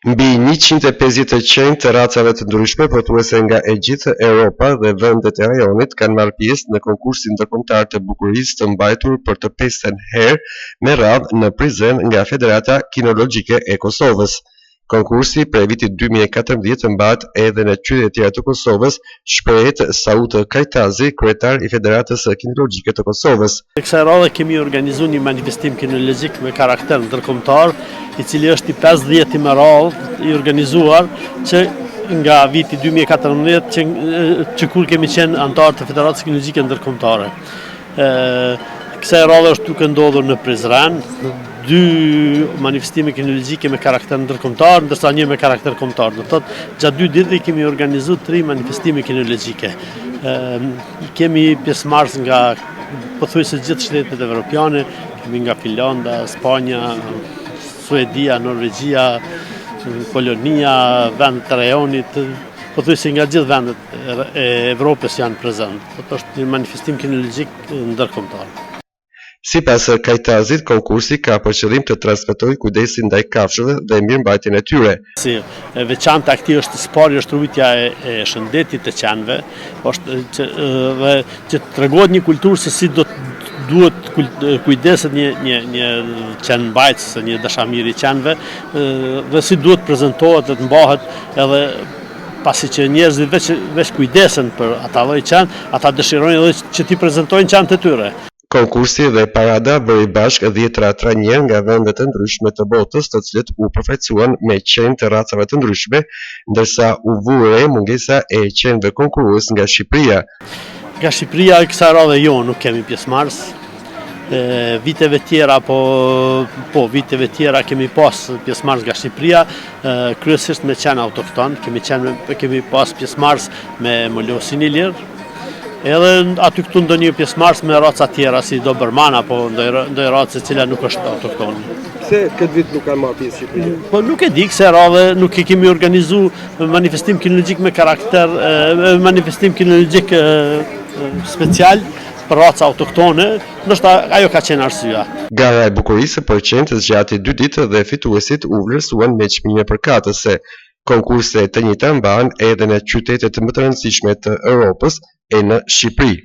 Mbi 150 qenë të racave të ndryshme pothuajse nga e gjithë Europa dhe vendet e rajonit kanë marrë pjesë në konkursin ndërkombëtar të bukurisë të mbajtur për të 5-ën herë me radhë në Prizren nga Federata Kinologjike e Kosovës. Konkursi prej vitit 2014 mbahet edhe në qytetet tjera të Kosovës, shprehet Sautë Kajtazi, kryetar i Federatës Kinologjike të Kosovës. Në kësaj radhe kemi organizuar një manifestim kinologjik me karakter ndërkombëtar, i cili është i 50 me radhë i organizuar që nga viti 2014 që kur kemi qenë antar të Federatës Kinologjike Ndërkombëtare. Kësaj radhe është duke ndodhur në Prizren, 2 manifestime kinologjike me karakter ndërkombëtar, ndërsa një me karakter kombëtar. Do thotë, gjatë 2 ditëve kemi organizuar 3 manifestime kinologjike. Kemi pjesëmarrës nga pothuajse gjithë shtetet evropiane, kemi nga Finlanda, Spanja, Suedia, Norvegjia, Polonia, vendet e rajonit, pothuajse nga gjithë vendet e Evropës janë prezent. Kjo është një manifestim kinologjik ndërkombëtar. Sipas Kajtazit, konkursi ka për qëllim të transmetojë kujdesin ndaj kafshëve dhe mirëmbajtjen e tyre. Si veçanta e këtij është spari, është rujtja e shëndetit të qenëve, është që tregohet një kulturë se si duhet kujdeset një qenëmbajtës, një dashamir i qenëve, dhe si duhet prezantohet dhe të mbahet, edhe pasi që njerëzit veç kujdesen për ata lloj qenë, ata dëshirojnë edhe që t'i prezantojnë qenët e tyre. Konkursi dhe parada bëri bashkë 10 ratra njerë nga vendet e ndryshme të botës, të cilët u përfaqësuan me qenë të racave të ndryshme, ndërsa u vure mungesa e qenëve konkurrues nga Shqipëria. Nga Shqipëria kësaj radhe nuk kemi pjesëmarrës. Viteve tjera viteve tjera kemi pas pjesëmarrës nga Shqipëria, kryesisht me qenë autokton, kemi pas pjesëmarrës me molosin i lirë. Edhe aty këtu ndonjë pjesëmarrës me raca tjera si doberman apo ndonjë racë e cila nuk është autoktone. Pse këtë vit nuk kanë marrë pjesë Shqipëria? Po nuk e di, kësaj radhe nuk e kemi organizuar manifestim kinologjik me karakter manifestim kinologjik special për raca autoktone, ndoshta ajo ka qenë arsyeja. Gara e bukurisë për qenë zgjati 2 ditë dhe fituesit u vlerësuan me çmime përkatëse. Konkurse të njëjta mbahen edhe në qytetet më të rëndësishme të Europës e në Shqipëri.